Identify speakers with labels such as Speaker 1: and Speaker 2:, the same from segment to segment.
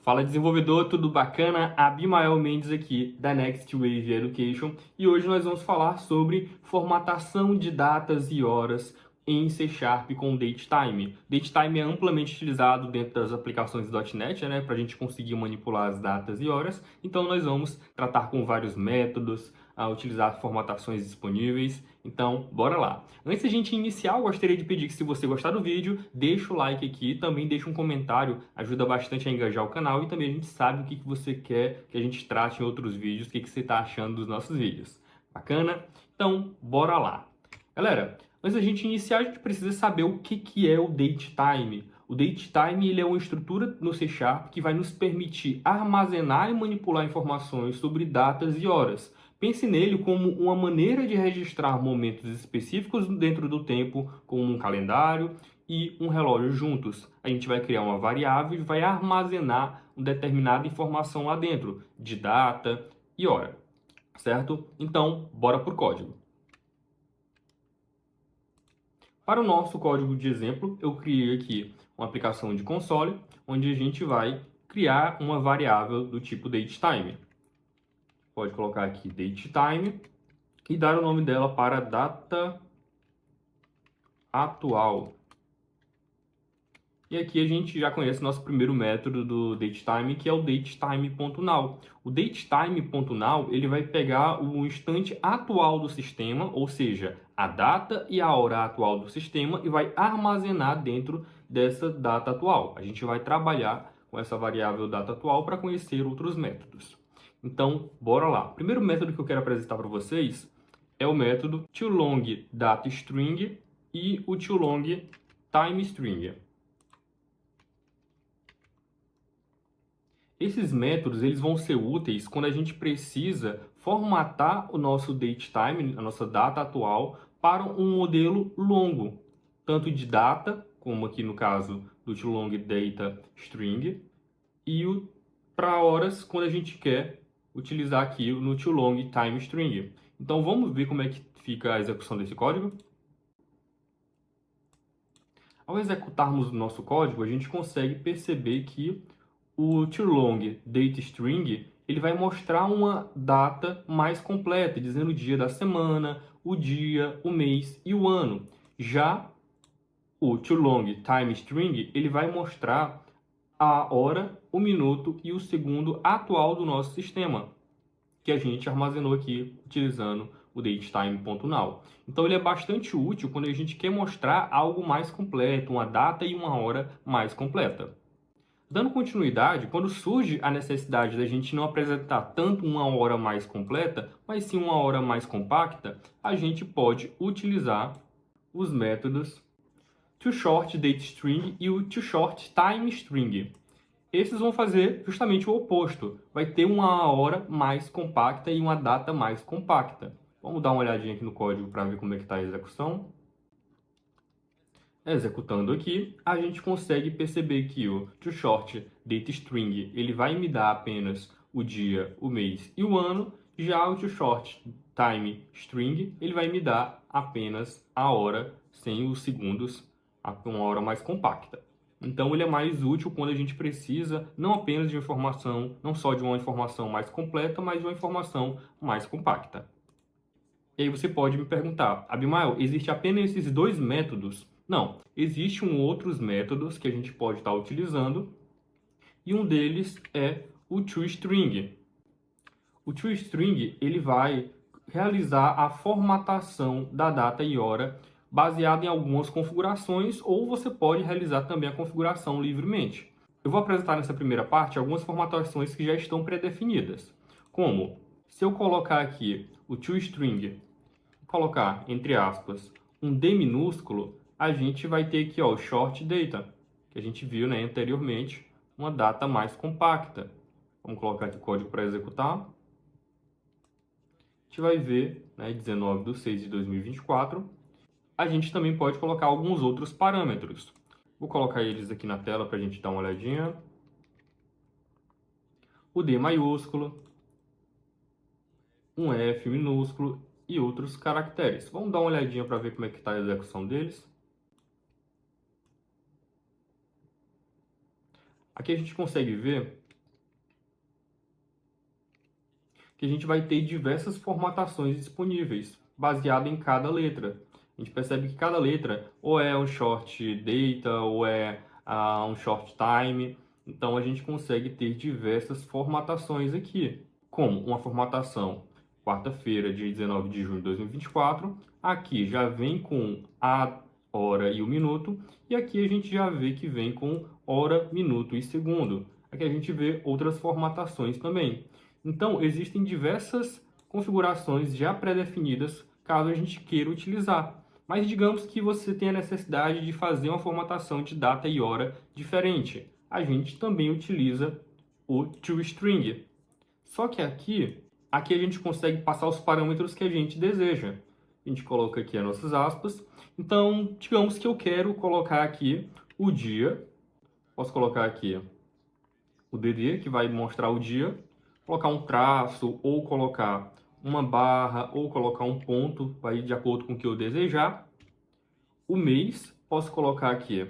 Speaker 1: Fala desenvolvedor, tudo bacana? Abimael Mendes aqui da Next Wave Education e hoje nós vamos falar sobre formatação de datas e horas em C# com Datetime. Datetime é amplamente utilizado dentro das aplicações .NET, para a gente conseguir manipular as datas e horas, então nós vamos tratar com vários métodos, utilizar formatações disponíveis. Então, bora lá. Antes de a gente iniciar, eu gostaria de pedir que, se você gostar do vídeo, deixa o like aqui, também deixa um comentário, ajuda bastante a engajar o canal e também a gente sabe o que você quer que a gente trate em outros vídeos, o que você está achando dos nossos vídeos. Bacana? Então, bora lá. Galera, antes da gente iniciar, a gente precisa saber o que é o Datetime. O Datetime ele é uma estrutura no C# que vai nos permitir armazenar e manipular informações sobre datas e horas. Pense nele como uma maneira de registrar momentos específicos dentro do tempo, como um calendário e um relógio juntos. A gente vai criar uma variável e vai armazenar uma determinada informação lá dentro, de data e hora, certo? Então, bora para o código. Para o nosso código de exemplo, eu criei aqui uma aplicação de console, onde a gente vai criar uma variável do tipo datetime. Pode colocar aqui datetime e dar o nome dela para data atual. E aqui a gente já conhece nosso primeiro método do datetime, que é o datetime.now. O datetime.now ele vai pegar o instante atual do sistema, ou seja, a data e a hora atual do sistema, e vai armazenar dentro dessa data atual. A gente vai trabalhar com essa variável data atual para conhecer outros métodos. Então, bora lá. O primeiro método que eu quero apresentar para vocês é o método toLongDataString e o toLongTimeString. Esses métodos eles vão ser úteis quando a gente precisa formatar o nosso datetime, a nossa data atual, para um modelo longo, tanto de data, como aqui no caso do toLongDataString, e para horas, quando a gente quer utilizar aqui no toLongTimeString. Então vamos ver como é que fica a execução desse código. Ao executarmos o nosso código, a gente consegue perceber que o toLongDataString ele vai mostrar uma data mais completa, dizendo o dia da semana, o dia, o mês e o ano. Já o toLongTimeString ele vai mostrar a hora, o minuto e o segundo atual do nosso sistema, que a gente armazenou aqui utilizando o datetime.now. Então ele é bastante útil quando a gente quer mostrar algo mais completo, uma data e uma hora mais completa. Dando continuidade, quando surge a necessidade da gente não apresentar tanto uma hora mais completa, mas sim uma hora mais compacta, a gente pode utilizar os métodos toShortDataString e o toShortTimeString. Esses vão fazer justamente o oposto. Vai ter uma hora mais compacta e uma data mais compacta. Vamos dar uma olhadinha aqui no código para ver como é que está a execução. Executando aqui, a gente consegue perceber que o toShortDataString ele vai me dar apenas o dia, o mês e o ano. Já o toShortTimeString ele vai me dar apenas a hora sem os segundos, uma hora mais compacta. Então ele é mais útil quando a gente precisa não apenas de informação, não só de uma informação mais completa, mas de uma informação mais compacta. E aí você pode me perguntar, Abimael, existe apenas esses dois métodos? Não, existem outros métodos que a gente pode estar utilizando e um deles é o toString. O toString ele vai realizar a formatação da data e hora baseado em algumas configurações, ou você pode realizar também a configuração livremente. Eu vou apresentar nessa primeira parte algumas formatações que já estão pré-definidas, como se eu colocar aqui o toString, colocar entre aspas um D minúsculo, a gente vai ter aqui o short data, que a gente viu anteriormente, uma data mais compacta. Vamos colocar aqui o código para executar. A gente vai ver, 19/6/2024. A gente também pode colocar alguns outros parâmetros. Vou colocar eles aqui na tela para a gente dar uma olhadinha. O D maiúsculo, um F minúsculo e outros caracteres. Vamos dar uma olhadinha para ver como é que está a execução deles. Aqui a gente consegue ver que a gente vai ter diversas formatações disponíveis, baseado em cada letra. A gente percebe que cada letra ou é um short data ou é um short time. Então a gente consegue ter diversas formatações aqui, como uma formatação quarta-feira, dia 19 de junho de 2024. Aqui já vem com a hora e o minuto, e aqui a gente já vê que vem com hora, minuto e segundo. Aqui a gente vê outras formatações também. Então, existem diversas configurações já pré-definidas caso a gente queira utilizar. Mas digamos que você tenha a necessidade de fazer uma formatação de data e hora diferente. A gente também utiliza o toString. Só que aqui a gente consegue passar os parâmetros que a gente deseja. A gente coloca aqui as nossas aspas. Então, digamos que eu quero colocar aqui o dia. Posso colocar aqui o DD, que vai mostrar o dia. Colocar um traço, ou colocar uma barra, ou colocar um ponto, vai de acordo com o que eu desejar. O mês, posso colocar aqui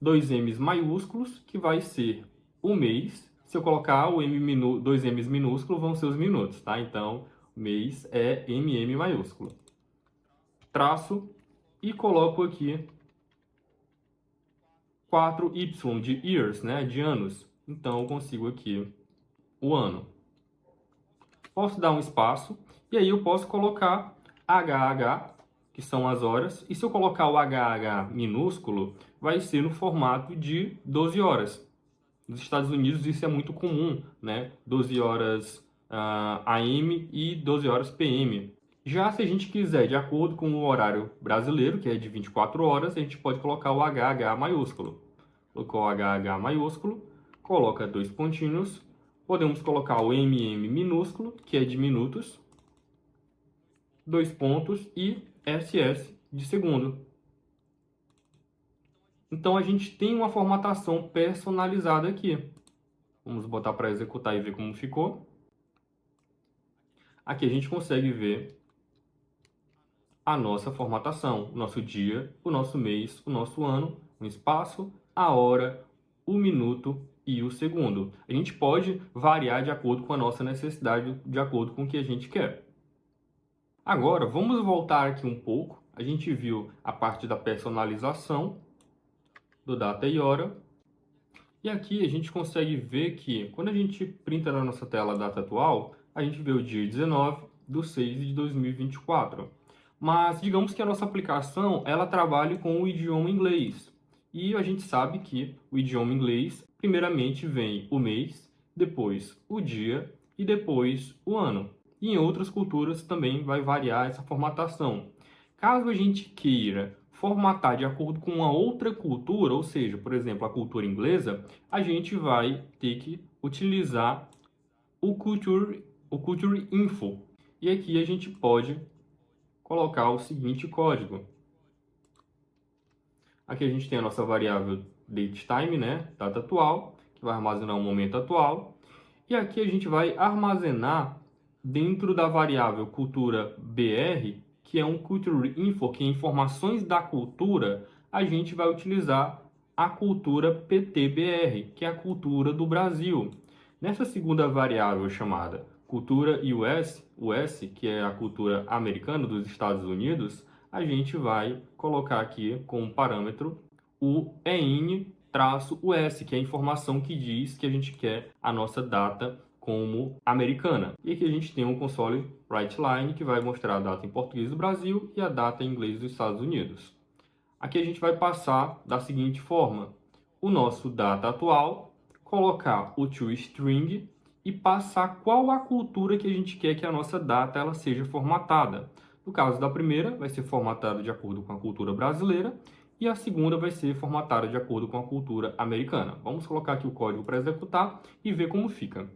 Speaker 1: 2 M's maiúsculos, que vai ser o mês. Se eu colocar o M 2 M's minúsculo, vão ser os minutos, tá? Então, mês é MM maiúsculo. Traço e coloco aqui 4Y de years, né? De anos. Então, eu consigo aqui o ano. Posso dar um espaço e aí eu posso colocar HH, que são as horas. E se eu colocar o HH minúsculo, vai ser no formato de 12 horas. Nos Estados Unidos isso é muito comum, né? 12 horas AM e 12 horas PM. Já se a gente quiser, de acordo com o horário brasileiro, que é de 24 horas, a gente pode colocar o HH maiúsculo. Colocou o HH maiúsculo, coloca 2 pontinhos. Podemos colocar o MM minúsculo, que é de minutos, 2 pontos e SS de segundo. Então a gente tem uma formatação personalizada aqui. Vamos botar para executar e ver como ficou. Aqui a gente consegue ver a nossa formatação, o nosso dia, o nosso mês, o nosso ano, o espaço, a hora, o minuto e o segundo. A gente pode variar de acordo com a nossa necessidade, de acordo com o que a gente quer. Agora, vamos voltar aqui um pouco. A gente viu a parte da personalização do data e hora. E aqui a gente consegue ver que, quando a gente printa na nossa tela a data atual, a gente vê o dia 19/6/2024. Mas digamos que a nossa aplicação ela trabalhe com o idioma inglês. E a gente sabe que o idioma inglês, primeiramente vem o mês, depois o dia e depois o ano. E em outras culturas também vai variar essa formatação. Caso a gente queira formatar de acordo com uma outra cultura, ou seja, por exemplo, a cultura inglesa, a gente vai ter que utilizar o Culture Info. E aqui a gente pode colocar o seguinte código. Aqui a gente tem a nossa variável datetime, né? Data atual, que vai armazenar o momento atual. E aqui a gente vai armazenar dentro da variável cultura BR, que é um culture info, que é informações da cultura, a gente vai utilizar a cultura PTBR, que é a cultura do Brasil. Nessa segunda variável chamada cultura US, que é a cultura americana dos Estados Unidos, a gente vai colocar aqui como parâmetro o EIN-US, que é a informação que diz que a gente quer a nossa data como americana. E aqui a gente tem um console WriteLine, que vai mostrar a data em português do Brasil e a data em inglês dos Estados Unidos. Aqui a gente vai passar da seguinte forma: o nosso data atual, colocar o toString e passar qual a cultura que a gente quer que a nossa data ela seja formatada. No caso da primeira, vai ser formatada de acordo com a cultura brasileira e a segunda vai ser formatada de acordo com a cultura americana. Vamos colocar aqui o código para executar e ver como fica.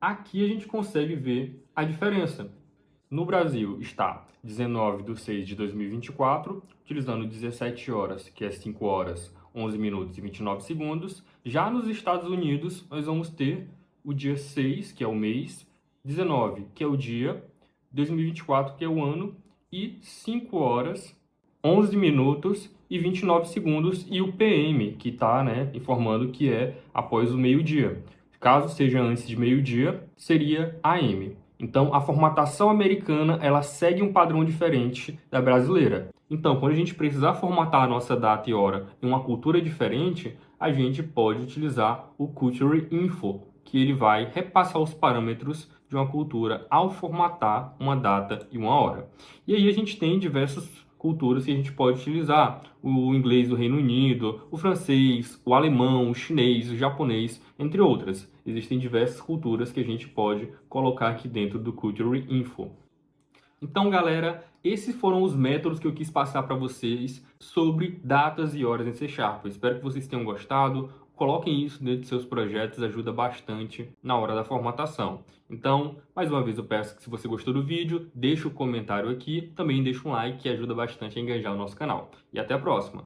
Speaker 1: Aqui a gente consegue ver a diferença. No Brasil está 19/6/2024, utilizando 17 horas, que é 5 horas, 11 minutos e 29 segundos. Já nos Estados Unidos, nós vamos ter o dia 6, que é o mês, 19, que é o dia, 2024, que é o ano, e 5 horas, 11 minutos e 29 segundos, e o PM, que está informando que é após o meio-dia. Caso seja antes de meio-dia, seria AM. Então, a formatação americana, ela segue um padrão diferente da brasileira. Então, quando a gente precisar formatar a nossa data e hora em uma cultura diferente, a gente pode utilizar o Culture Info, que ele vai repassar os parâmetros de uma cultura ao formatar uma data e uma hora. E aí a gente tem diversas culturas que a gente pode utilizar: o inglês do Reino Unido, o francês, o alemão, o chinês, o japonês, entre outras. Existem diversas culturas que a gente pode colocar aqui dentro do Culture Info. Então, galera, esses foram os métodos que eu quis passar para vocês sobre datas e horas em C Sharp. Eu espero que vocês tenham gostado. Coloquem isso dentro de seus projetos, ajuda bastante na hora da formatação. Então, mais uma vez eu peço que, se você gostou do vídeo, deixe um comentário aqui, também deixe um like, que ajuda bastante a engajar o nosso canal. E até a próxima!